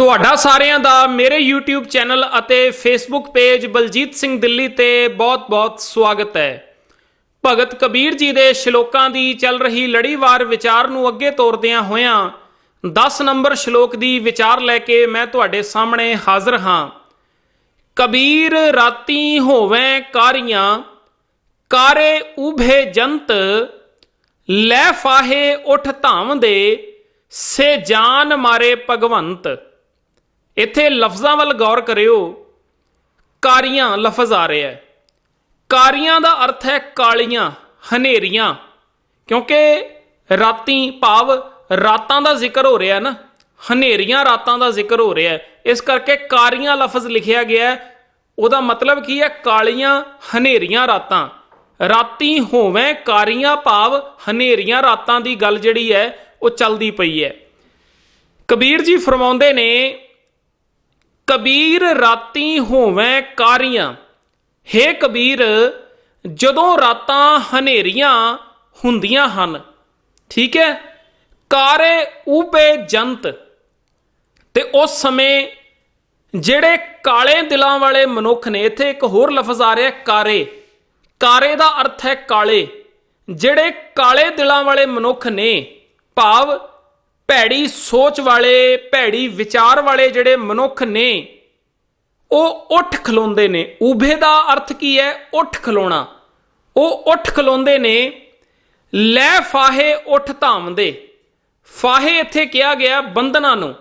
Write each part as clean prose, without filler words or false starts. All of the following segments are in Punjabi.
ਤੁਹਾਡਾ ਸਾਰਿਆਂ ਦਾ ਮੇਰੇ YouTube ਚੈਨਲ ਅਤੇ Facebook ਪੇਜ ਬਲਜੀਤ ਸਿੰਘ ਦਿੱਲੀ ਤੇ ਬਹੁਤ-ਬਹੁਤ ਸਵਾਗਤ ਹੈ। ਭਗਤ ਕਬੀਰ ਜੀ ਦੇ ਸ਼ਲੋਕਾਂ ਦੀ ਚੱਲ ਰਹੀ ਲੜੀਵਾਰ ਵਿਚਾਰ ਨੂੰ ਅੱਗੇ ਤੋਰਦਿਆਂ ਹੋਇਆਂ 10 ਨੰਬਰ ਸ਼ਲੋਕ ਦੀ ਵਿਚਾਰ ਲੈ ਕੇ ਮੈਂ ਤੁਹਾਡੇ ਸਾਹਮਣੇ ਹਾਜ਼ਰ ਹਾਂ। ਕਬੀਰ ਰਾਤੀ ਹੋਵੇਂ ਕਾਰੀਆਂ ਕਾਰੇ ਉਭੇ ਜੰਤ ਲੈ ਫਾਹੇ ਉਠ ਧਾਮ ਦੇ ਸੇ ਜਾਨ ਮਾਰੇ ਭਗਵੰਤ। ਇੱਥੇ ਲਫ਼ਜ਼ਾਂ ਵੱਲ ਗੌਰ ਕਰਿਓ। ਕਾਰੀਆਂ ਲਫ਼ਜ਼ ਆ ਰਿਹਾ ਹੈ। ਕਾਰੀਆਂ ਦਾ ਅਰਥ ਹੈ ਕਾਲੀਆਂ, ਹਨੇਰੀਆਂ, ਕਿਉਂਕਿ ਰਾਤੀ ਭਾਵ ਰਾਤਾਂ ਦਾ ਜ਼ਿਕਰ ਹੋ ਰਿਹਾ ਨਾ, ਹਨੇਰੀਆਂ ਰਾਤਾਂ ਦਾ ਜ਼ਿਕਰ ਹੋ ਰਿਹਾ, ਇਸ ਕਰਕੇ ਕਾਰੀਆਂ ਲਫ਼ਜ਼ ਲਿਖਿਆ ਗਿਆ। ਉਹਦਾ ਮਤਲਬ ਕੀ ਹੈ? ਕਾਲੀਆਂ ਹਨੇਰੀਆਂ ਰਾਤਾਂ। ਰਾਤੀ ਹੋਵੇਂ ਕਾਰੀਆਂ ਭਾਵ ਹਨੇਰੀਆਂ ਰਾਤਾਂ ਦੀ ਗੱਲ ਜਿਹੜੀ ਹੈ ਉਹ ਚੱਲਦੀ ਪਈ ਹੈ। ਕਬੀਰ ਜੀ ਫਰਮਾਉਂਦੇ ਨੇ, ਕਬੀਰ ਰਾਤੀ ਹੋਵੇਂ ਕਾਰੀਆਂ। ਹੇ ਕਬੀਰ, ਜਦੋਂ ਰਾਤਾਂ ਹਨੇਰੀਆਂ ਹੁੰਦੀਆਂ ਹਨ, ਠੀਕ ਹੈ, ਕਾਰੇ ਉਪੇ ਜੰਤ, ਤੇ ਉਸ ਸਮੇਂ ਜਿਹੜੇ ਕਾਲੇ ਦਿਲਾਂ ਵਾਲੇ ਮਨੁੱਖ ਨੇ, ਇੱਥੇ ਇੱਕ ਹੋਰ ਲਫ਼ਜ਼ ਆ ਰਿਹਾ ਕਾਰੇ। ਕਾਰੇ ਦਾ ਅਰਥ ਹੈ ਕਾਲੇ। ਜਿਹੜੇ ਕਾਲੇ ਦਿਲਾਂ ਵਾਲੇ ਮਨੁੱਖ ਨੇ ਭਾਵ ਭੈੜੀ ਸੋਚ ਵਾਲੇ, ਭੈੜੀ ਵਿਚਾਰ ਵਾਲੇ ਜਿਹੜੇ ਮਨੁੱਖ ਨੇ, ਉਹ ਉੱਠ ਖਲੋਂਦੇ ਨੇ। ਉਭੇ ਦਾ ਅਰਥ ਕੀ ਹੈ? ਉੱਠ ਖਲੋਣਾ। ਉਹ ਉੱਠ ਖਲੋਂਦੇ ਨੇ। ਲੈ ਫਾਹੇ ਉਠ ਧਾਮ ਦੇ। ਫਾਹੇ ਇੱਥੇ ਕਿਹਾ ਗਿਆ ਬੰਧਨਾਂ ਨੂੰ।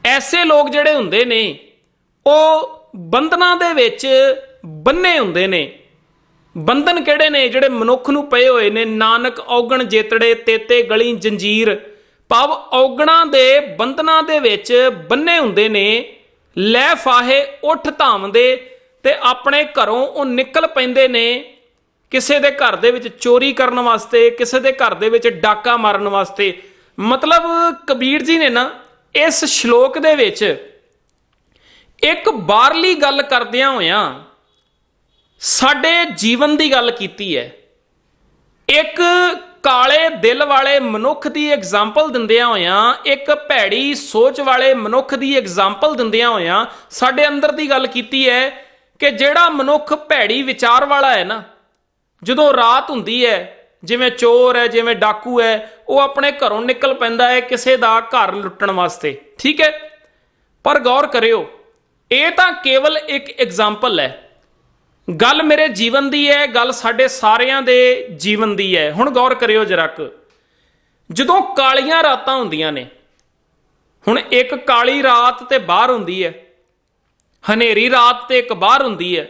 ਐਸੇ ਲੋਕ ਜਿਹੜੇ ਹੁੰਦੇ ਨੇ ਉਹ ਬੰਧਨਾਂ ਦੇ ਵਿੱਚ ਬੰਨੇ ਹੁੰਦੇ ਨੇ। ਬੰਧਨ ਕਿਹੜੇ ਨੇ? ਜਿਹੜੇ ਮਨੁੱਖ ਨੂੰ ਪਏ ਹੋਏ ਨੇ। ਨਾਨਕ ਔਗਣ ਜੇਤੜੇ ਤੇਤੇ ਗਲੀ ਜੰਜੀਰ, ਭਾਵ ਔਗਣਾਂ ਦੇ ਬੰਧਨਾਂ ਦੇ ਵਿੱਚ ਬੰਨੇ ਹੁੰਦੇ ਨੇ। ਲੈ ਫਾਹੇ ਉਠ ਧਾਮ ਦੇ, ਤੇ ਆਪਣੇ ਘਰੋਂ ਉਹ ਨਿਕਲ ਪੈਂਦੇ ਨੇ ਕਿਸੇ ਦੇ ਘਰ ਦੇ ਵਿੱਚ ਚੋਰੀ ਕਰਨ ਵਾਸਤੇ, ਕਿਸੇ ਦੇ ਘਰ ਦੇ ਵਿੱਚ ਡਾਕਾ ਮਾਰਨ ਵਾਸਤੇ। ਮਤਲਬ ਕਬੀਰ ਜੀ ਨੇ ਨਾ ਇਸ ਸ਼ਲੋਕ ਦੇ ਵਿੱਚ ਇੱਕ ਬਾਹਰਲੀ ਗੱਲ ਕਰਦਿਆਂ ਹੋਇਆਂ ਸਾਡੇ ਜੀਵਨ ਦੀ ਗੱਲ ਕੀਤੀ ਹੈ। ਇੱਕ ਕਾਲੇ ਦਿਲ ਵਾਲੇ ਮਨੁੱਖ ਦੀ ਐਗਜ਼ਾਮਪਲ ਦਿੰਦਿਆਂ ਹੋਇਆਂ, ਇੱਕ ਭੈੜੀ ਸੋਚ ਵਾਲੇ ਮਨੁੱਖ ਦੀ ਐਗਜ਼ਾਮਪਲ ਦਿੰਦਿਆਂ ਹੋਇਆਂ ਸਾਡੇ ਅੰਦਰ ਦੀ ਗੱਲ ਕੀਤੀ ਹੈ ਕਿ ਜਿਹੜਾ ਮਨੁੱਖ ਭੈੜੀ ਵਿਚਾਰ ਵਾਲਾ ਹੈ ਨਾ, ਜਦੋਂ ਰਾਤ ਹੁੰਦੀ ਹੈ, ਜਿਵੇਂ ਚੋਰ ਹੈ, ਜਿਵੇਂ ਡਾਕੂ ਹੈ, ਉਹ ਆਪਣੇ ਘਰੋਂ ਨਿਕਲ ਪੈਂਦਾ ਹੈ ਕਿਸੇ ਦਾ ਘਰ ਲੁੱਟਣ ਵਾਸਤੇ, ਠੀਕ ਹੈ। ਪਰ ਗੌਰ ਕਰਿਓ, ਇਹ ਤਾਂ ਕੇਵਲ ਇੱਕ ਐਗਜ਼ਾਮਪਲ ਹੈ। ਗੱਲ ਮੇਰੇ ਜੀਵਨ ਦੀ ਹੈ, ਗੱਲ ਸਾਡੇ ਸਾਰਿਆਂ ਦੇ ਜੀਵਨ ਦੀ ਹੈ। ਹੁਣ ਗੌਰ ਕਰਿਓ ਜਰਾ ਕੁ। ਜਦੋਂ ਕਾਲੀਆਂ ਰਾਤਾਂ ਹੁੰਦੀਆਂ ਨੇ, ਹੁਣ ਇੱਕ ਕਾਲੀ ਰਾਤ ਤੇ ਬਾਹਰ ਹੁੰਦੀ ਹੈ, ਹਨੇਰੀ ਰਾਤ ਤੇ ਇੱਕ ਬਾਹਰ ਹੁੰਦੀ ਹੈ।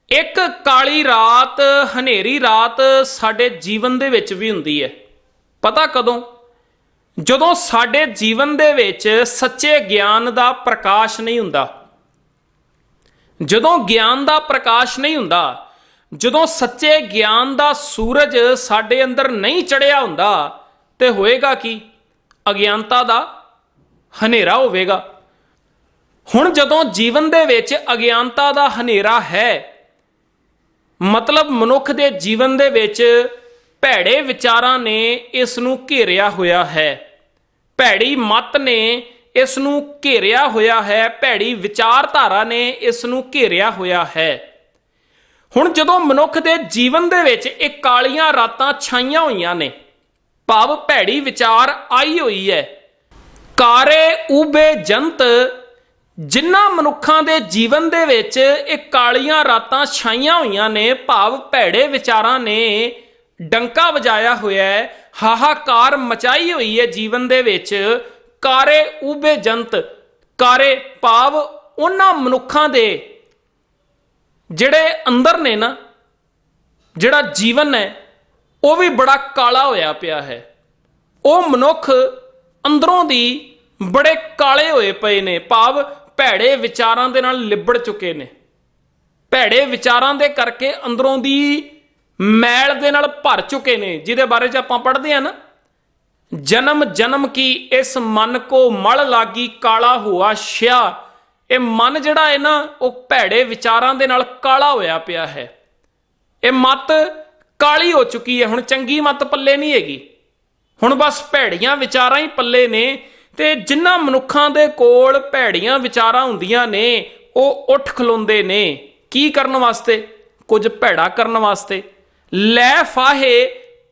ਇੱਕ ਕਾਲੀ ਰਾਤ, ਹਨੇਰੀ ਰਾਤ ਸਾਡੇ ਜੀਵਨ ਦੇ ਵਿੱਚ ਵੀ ਹੁੰਦੀ ਹੈ। ਪਤਾ ਕਦੋਂ? ਜਦੋਂ ਸਾਡੇ ਜੀਵਨ ਦੇ ਵਿੱਚ ਸੱਚੇ ਗਿਆਨ ਦਾ ਪ੍ਰਕਾਸ਼ ਨਹੀਂ ਹੁੰਦਾ। ਜਦੋਂ ਗਿਆਨ ਦਾ ਪ੍ਰਕਾਸ਼ ਨਹੀਂ ਹੁੰਦਾ, ਜਦੋਂ ਸੱਚੇ ਗਿਆਨ ਦਾ ਸੂਰਜ ਸਾਡੇ ਅੰਦਰ ਨਹੀਂ ਚੜਿਆ ਹੁੰਦਾ, ਤੇ ਹੋਏਗਾ ਕੀ? ਅਗਿਆਨਤਾ ਦਾ ਹਨੇਰਾ ਹੋਵੇਗਾ। ਹੁਣ ਜਦੋਂ ਜੀਵਨ ਦੇ ਵਿੱਚ ਅਗਿਆਨਤਾ ਦਾ ਹਨੇਰਾ ਹੈ, ਮਤਲਬ ਮਨੁੱਖ ਦੇ ਜੀਵਨ ਦੇ ਵਿੱਚ ਭੈੜੇ ਵਿਚਾਰਾਂ ਨੇ ਇਸ ਨੂੰ ਘੇਰਿਆ ਹੋਇਆ ਹੈ। ਭੈੜੀ ਮੱਤ ਨੇ ਇਸ ਨੂੰ ਘੇਰਿਆ ਹੋਇਆ ਹੈ। ਭੈੜੀ ਵਿਚਾਰਧਾਰਾ ਨੇ ਇਸ ਨੂੰ ਘੇਰਿਆ ਹੋਇਆ ਹੈ। ਹੁਣ ਜਦੋਂ ਮਨੁੱਖ ਦੇ ਜੀਵਨ ਦੇ ਵਿੱਚ ਇਹ ਕਾਲੀਆਂ ਰਾਤਾਂ ਛਾਈਆਂ ਹੋਈਆਂ ਨੇ, ਭਾਵ ਭੈੜੀ ਵਿਚਾਰ ਆਈ ਹੋਈ ਹੈ, ਕਾਰੇ ਉਬੇ ਜੰਤ, ਜਿਨ੍ਹਾਂ ਮਨੁੱਖਾਂ ਦੇ ਜੀਵਨ ਦੇ ਵਿੱਚ ਇਹ ਕਾਲੀਆਂ ਰਾਤਾਂ ਛਾਈਆਂ ਹੋਈਆਂ ਨੇ, ਭਾਵ ਭੈੜੇ ਵਿਚਾਰਾਂ ਨੇ ਡੰਕਾ ਵਜਾਇਆ ਹੋਇਆ ਹੈ, ਹਾਹਾਕਾਰ ਮਚਾਈ ਹੋਈ ਹੈ ਜੀਵਨ ਦੇ ਵਿੱਚ। ਕਾਰੇ ਉਬੇ ਜੰਤ, ਕਾਰੇ ਭਾਵ ਉਹਨਾਂ ਮਨੁੱਖਾਂ ਦੇ ਜਿਹੜੇ ਅੰਦਰ ਨੇ ਨਾ, ਜਿਹੜਾ ਜੀਵਨ ਹੈ ਉਹ ਵੀ ਬੜਾ ਕਾਲਾ ਹੋਇਆ ਪਿਆ ਹੈ। ਉਹ ਮਨੁੱਖ ਅੰਦਰੋਂ ਦੀ ਬੜੇ ਕਾਲੇ ਹੋਏ ਪਏ ਨੇ, ਭਾਵ ਭੈੜੇ ਵਿਚਾਰਾਂ ਦੇ ਨਾਲ ਲਿਬੜ ਚੁੱਕੇ ਨੇ। ਭੈੜੇ ਵਿਚਾਰਾਂ ਦੇ ਕਰਕੇ ਅੰਦਰੋਂ ਦੀ ਮੈਲ ਦੇ ਨਾਲ ਭਰ ਚੁੱਕੇ ਨੇ, ਜਿਹਦੇ ਬਾਰੇ 'ਚ ਆਪਾਂ ਪੜ੍ਹਦੇ ਹਾਂ ਨਾ, ਜਨਮ ਜਨਮ ਕੀ ਇਸ ਮਨ ਕੋ ਮਲ ਲਾਗੀ ਕਾਲਾ ਹੋਆ ਸ਼ਿਆ। ਇਹ ਮਨ ਜਿਹੜਾ ਹੈ ਨਾ, ਉਹ ਭੈੜੇ ਵਿਚਾਰਾਂ ਦੇ ਨਾਲ ਕਾਲਾ ਹੋਇਆ ਪਿਆ ਹੈ। ਇਹ ਮੱਤ ਕਾਲੀ ਹੋ ਚੁੱਕੀ ਹੈ। ਹੁਣ ਚੰਗੀ ਮੱਤ ਪੱਲੇ ਨਹੀਂ ਹੈਗੀ, ਹੁਣ ਬਸ ਭੈੜੀਆਂ ਵਿਚਾਰਾਂ ਹੀ ਪੱਲੇ ਨੇ। ਤੇ ਜਿਨ੍ਹਾਂ ਮਨੁੱਖਾਂ ਦੇ ਕੋਲ ਭੈੜੀਆਂ ਵਿਚਾਰਾਂ ਹੁੰਦੀਆਂ ਨੇ ਉਹ ਉੱਠ ਖਲੋਂਦੇ ਨੇ ਕੀ ਕਰਨ ਵਾਸਤੇ? ਕੁਝ ਭੈੜਾ ਕਰਨ ਵਾਸਤੇ। ਲੈ ਫਾਹੇ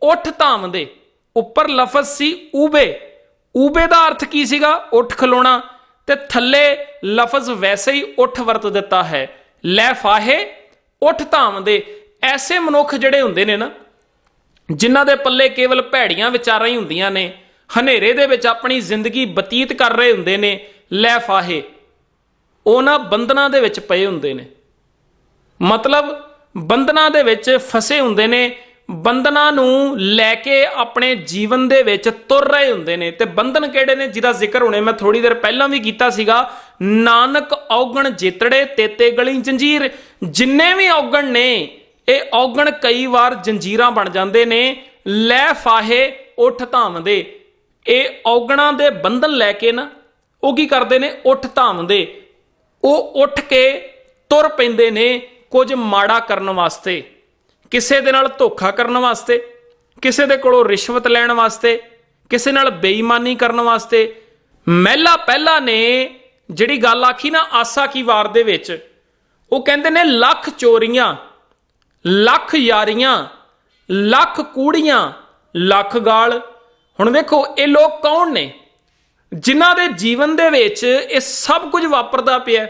ਉੱਠ ਧਾਮਦੇ, ਉੱਪਰ ਲਫ਼ਜ਼ ਸੀ ਊਬੇ, ਊਬੇ ਦਾ ਅਰਥ ਕੀ ਸੀਗਾ? ਉੱਠ ਖਲੋਣਾ, ਤੇ ਥੱਲੇ ਲਫ਼ਜ਼ ਵੈਸੇ ਹੀ ਉੱਠ ਵਰਤ ਦਿੱਤਾ ਹੈ, ਲੈ ਫਾਹੇ ਉੱਠ ਧਾਮਦੇ। ਐਸੇ ਮਨੁੱਖ ਜਿਹੜੇ ਹੁੰਦੇ ਨੇ ਨਾ, ਜਿਨ੍ਹਾਂ ਦੇ ਪੱਲੇ ਕੇਵਲ ਭੈੜੀਆਂ ਵਿਚਾਰਾਂ ਹੀ ਹੁੰਦੀਆਂ ਨੇ, ਹਨੇਰੇ ਦੇ ਵਿੱਚ ਆਪਣੀ ਜ਼ਿੰਦਗੀ ਬਤੀਤ ਕਰ ਰਹੇ ਹੁੰਦੇ ਨੇ, ਲੈ ਫਾਹੇ, ਉਹਨਾਂ ਬੰਧਨਾਂ ਦੇ ਵਿੱਚ ਪਏ ਹੁੰਦੇ ਨੇ। ਮਤਲਬ ਬੰਧਨਾਂ ਦੇ ਵਿੱਚ ਫਸੇ ਹੁੰਦੇ ਨੇ, ਬੰਧਨਾਂ ਨੂੰ ਲੈ ਕੇ ਆਪਣੇ ਜੀਵਨ ਦੇ ਵਿੱਚ ਤੁਰ ਰਹੇ ਹੁੰਦੇ ਨੇ। ਤੇ ਬੰਧਨ ਕਿਹੜੇ ਨੇ ਜਿਹਦਾ ਜ਼ਿਕਰ ਹੁਣੇ ਮੈਂ ਥੋੜੀ ਦੇਰ ਪਹਿਲਾਂ ਵੀ ਕੀਤਾ ਸੀਗਾ? ਨਾਨਕ ਔਗਣ ਜੇਤੜੇ ਤੇਤੇ ਗਲੀ ਜੰਜੀਰ। ਜਿੰਨੇ ਵੀ ਔਗਣ ਨੇ ਇਹ ਔਗਣ ਕਈ ਵਾਰ ਜੰਜੀਰਾਂ ਬਣ ਜਾਂਦੇ ਨੇ। ਲੈ ਫਾਹੇ ਉੱਠ ਧਾਮਦੇ, ਇਹ ਔਗਣਾਂ ਦੇ ਬੰਧਨ ਲੈ ਕੇ ਨਾ ਉਹ ਕੀ ਕਰਦੇ ਨੇ? ਉੱਠ ਧਾਮਦੇ, ਉਹ ਉੱਠ ਕੇ ਤੁਰ ਪੈਂਦੇ ਨੇ ਕੁਝ ਮਾੜਾ ਕਰਨ ਵਾਸਤੇ, ਕਿਸੇ ਦੇ ਨਾਲ ਧੋਖਾ ਕਰਨ ਵਾਸਤੇ, ਕਿਸੇ ਦੇ ਕੋਲੋਂ ਰਿਸ਼ਵਤ ਲੈਣ ਵਾਸਤੇ, ਕਿਸੇ ਨਾਲ ਬੇਈਮਾਨੀ ਕਰਨ ਵਾਸਤੇ। ਮਹਿਲਾ ਪਹਿਲਾ ਨੇ ਜਿਹੜੀ ਗੱਲ ਆਖੀ ਨਾ ਆਸਾ ਕੀ ਵਾਰ ਦੇ ਵਿੱਚ, ਉਹ ਕਹਿੰਦੇ ਨੇ ਲੱਖ ਚੋਰੀਆਂ, ਲੱਖ ਯਾਰੀਆਂ, ਲੱਖ ਕੂੜੀਆਂ, ਲੱਖ ਗਾਲ। ਹੁਣ ਵੇਖੋ ਇਹ ਲੋਕ ਕੌਣ ਨੇ ਜਿਨ੍ਹਾਂ ਦੇ ਜੀਵਨ ਦੇ ਵਿੱਚ ਇਹ ਸਭ ਕੁਝ ਵਾਪਰਦਾ ਪਿਆ?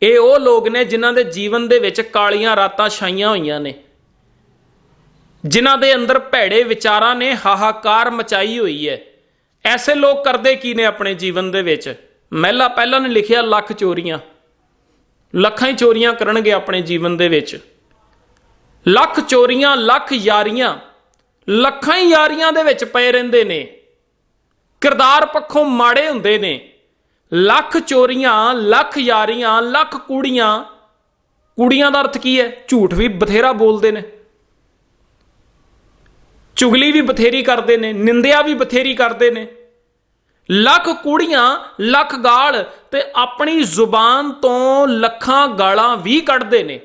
ਇਹ ਉਹ ਲੋਕ ਨੇ ਜਿਨ੍ਹਾਂ ਦੇ ਜੀਵਨ ਦੇ ਵਿੱਚ ਕਾਲੀਆਂ ਰਾਤਾਂ ਛਾਈਆਂ ਹੋਈਆਂ ਨੇ, ਜਿਨ੍ਹਾਂ ਦੇ ਅੰਦਰ ਭੈੜੇ ਵਿਚਾਰਾਂ ਨੇ ਹਾਹਾਕਾਰ ਮਚਾਈ ਹੋਈ ਹੈ। ਐਸੇ ਲੋਕ ਕਰਦੇ ਕੀ ਨੇ ਆਪਣੇ ਜੀਵਨ ਦੇ ਵਿੱਚ? ਮਹਿਲਾ ਪਹਿਲਾਂ ਨੇ ਲਿਖਿਆ ਲੱਖ ਚੋਰੀਆਂ, ਲੱਖਾਂ ਹੀ ਚੋਰੀਆਂ ਕਰਨਗੇ ਆਪਣੇ ਜੀਵਨ ਦੇ ਵਿੱਚ। ਲੱਖ ਚੋਰੀਆਂ, ਲੱਖ ਯਾਰੀਆਂ, ਲੱਖਾਂ ਹੀ ਯਾਰੀਆਂ ਦੇ ਵਿੱਚ ਪਏ ਰਹਿੰਦੇ ਨੇ, ਕਿਰਦਾਰ ਪੱਖੋਂ ਮਾੜੇ ਹੁੰਦੇ ਨੇ। ਲੱਖ ਚੋਰੀਆਂ, ਲੱਖ ਯਾਰੀਆਂ, ਲੱਖ ਕੂੜੀਆਂ। ਕੂੜੀਆਂ ਦਾ ਅਰਥ ਕੀ ਹੈ? ਝੂਠ ਵੀ ਬਥੇਰਾ ਬੋਲਦੇ ਨੇ, ਚੁਗਲੀ ਵੀ ਬਥੇਰੀ ਕਰਦੇ ਨੇ, ਨਿੰਦਿਆ ਵੀ ਬਥੇਰੀ ਕਰਦੇ ਨੇ। ਲੱਖ ਕੂੜੀਆਂ, ਲੱਖ ਗਾਲ, ਤੇ ਆਪਣੀ ਜ਼ੁਬਾਨ ਤੋਂ ਲੱਖਾਂ ਗਾਲਾਂ ਵੀ ਕੱਢਦੇ ਨੇ।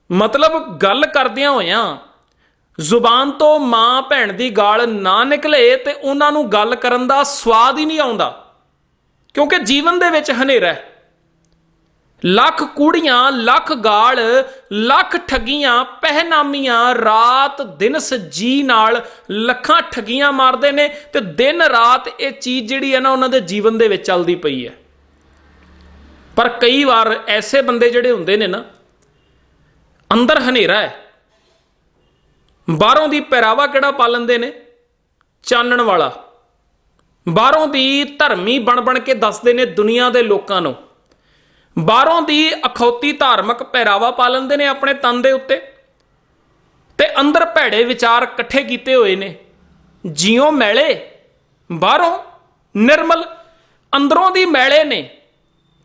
ਮਤਲਬ ਗੱਲ ਕਰਦਿਆਂ ਹੋਇਆਂ ਜ਼ੁਬਾਨ ਤੋਂ ਮਾਂ ਭੈਣ ਦੀ ਗਾਲ ਨਾ ਨਿਕਲੇ ਤੇ ਉਹਨਾਂ ਨੂੰ ਗੱਲ ਕਰਨ ਦਾ ਸਵਾਦ ਹੀ ਨਹੀਂ ਆਉਂਦਾ, ਕਿਉਂਕਿ ਜੀਵਨ ਦੇ ਵਿੱਚ ਹਨੇਰਾ ਹੈ। ਲੱਖ ਕੂੜੀਆਂ, ਲੱਖ ਗਾਲ, ਲੱਖ ਠੱਗੀਆਂ, ਪਹਿਨਾਮੀਆਂ, ਰਾਤ ਦਿਨ ਸੱਜੀ ਨਾਲ ਲੱਖਾਂ ਠੱਗੀਆਂ ਮਾਰਦੇ ਨੇ। ਤੇ ਦਿਨ ਰਾਤ ਇਹ ਚੀਜ਼ ਜਿਹੜੀ ਹੈ ਨਾ ਉਹਨਾਂ ਦੇ ਜੀਵਨ ਦੇ ਵਿੱਚ ਚੱਲਦੀ ਪਈ ਹੈ। ਪਰ ਕਈ ਵਾਰ ਐਸੇ ਬੰਦੇ ਜਿਹੜੇ ਹੁੰਦੇ ਨੇ ਨਾ, ਅੰਦਰ ਹਨੇਰਾ ਹੈ, ਬਾਹਰੋਂ ਦੀ ਪਹਿਰਾਵਾ ਕਿਹੜਾ ਪਾ ਲੈਂਦੇ ਨੇ? ਚਾਨਣ ਵਾਲਾ। ਬਾਹਰੋਂ ਦੀ ਧਰਮੀ ਬਣ ਬਣ ਕੇ ਦੱਸਦੇ ਨੇ ਦੁਨੀਆ ਦੇ ਲੋਕਾਂ ਨੂੰ, ਬਾਹਰੋਂ ਦੀ ਅਖੌਤੀ ਧਾਰਮਿਕ ਪਹਿਰਾਵਾ ਪਾ ਲੈਂਦੇ ਨੇ ਆਪਣੇ ਤਨ ਦੇ ਉੱਤੇ, ਤੇ ਅੰਦਰ ਭੈੜੇ ਵਿਚਾਰ ਇਕੱਠੇ ਕੀਤੇ ਹੋਏ ਨੇ। ਜਿਉਂ ਮੈਲੇ, ਬਾਹਰੋਂ ਨਿਰਮਲ, ਅੰਦਰੋਂ ਦੀ ਮੈਲੇ ਨੇ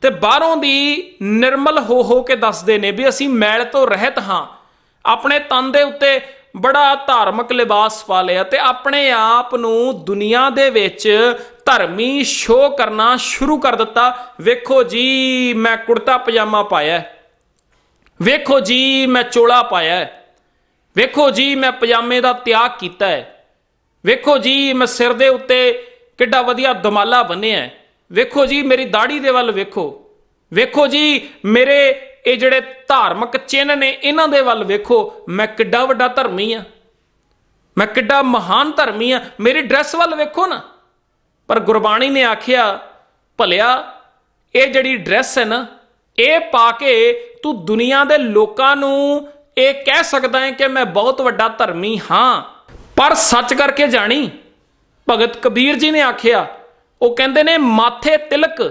ਤੇ ਬਾਹਰੋਂ ਦੀ ਨਿਰਮਲ ਹੋ ਕੇ ਦੱਸਦੇ ਨੇ ਵੀ ਅਸੀਂ ਮੈਲ ਤੋਂ ਰਹਿਤ ਹਾਂ। ਆਪਣੇ ਤਨ ਦੇ ਉੱਤੇ ਬੜਾ ਧਾਰਮਿਕ ਲਿਬਾਸ ਪਾ ਲਿਆ ਤੇ ਆਪਣੇ ਆਪ ਨੂੰ ਦੁਨੀਆ ਦੇ ਵਿੱਚ ਧਰਮੀ ਸ਼ੋਅ ਕਰਨਾ ਸ਼ੁਰੂ ਕਰ ਦਿੱਤਾ। ਵੇਖੋ ਜੀ ਮੈਂ ਕੁੜਤਾ ਪਜਾਮਾ ਪਾਇਆ, ਵੇਖੋ ਜੀ ਮੈਂ ਚੋਲਾ ਪਾਇਆ, ਵੇਖੋ ਜੀ ਮੈਂ ਪਜਾਮੇ ਦਾ ਤਿਆਗ ਕੀਤਾ ਹੈ, ਵੇਖੋ ਜੀ ਮੈਂ ਸਿਰ ਦੇ ਉੱਤੇ ਕਿੱਡਾ ਵਧੀਆ ਦਮਾਲਾ ਬੰਨਿਆ, ਵੇਖੋ ਜੀ ਮੇਰੀ ਦਾੜੀ ਦੇ ਵੱਲ ਵੇਖੋ, ਵੇਖੋ ਜੀ ਮੇਰੇ ਇਹ ਜਿਹੜੇ ਧਾਰਮਿਕ ਚਿੰਨ੍ਹ ਨੇ ਇਹਨਾਂ ਦੇ ਵੱਲ ਵੇਖੋ, ਮੈਂ ਕਿੱਡਾ ਵੱਡਾ ਧਰਮੀ ਆ, ਮੈਂ ਕਿੱਡਾ ਮਹਾਨ ਧਰਮੀ ਆ, ਮੇਰੀ ਡਰੈਸ ਵੱਲ ਵੇਖੋ ਨਾ। ਪਰ ਗੁਰਬਾਣੀ ਨੇ ਆਖਿਆ ਭਲਿਆ ਇਹ ਜਿਹੜੀ ਡਰੈਸ ਹੈ ਨਾ, ਇਹ ਪਾ ਕੇ ਤੂੰ ਦੁਨੀਆ ਦੇ ਲੋਕਾਂ ਨੂੰ ਇਹ ਕਹਿ ਸਕਦਾ ਹੈ ਕਿ ਮੈਂ ਬਹੁਤ ਵੱਡਾ ਧਰਮੀ ਹਾਂ, ਪਰ ਸੱਚ ਕਰਕੇ ਜਾਣੀ। ਭਗਤ ਕਬੀਰ ਜੀ ਨੇ ਆਖਿਆ, ਉਹ ਕਹਿੰਦੇ ਨੇ ਮਾਥੇ ਤਿਲਕ,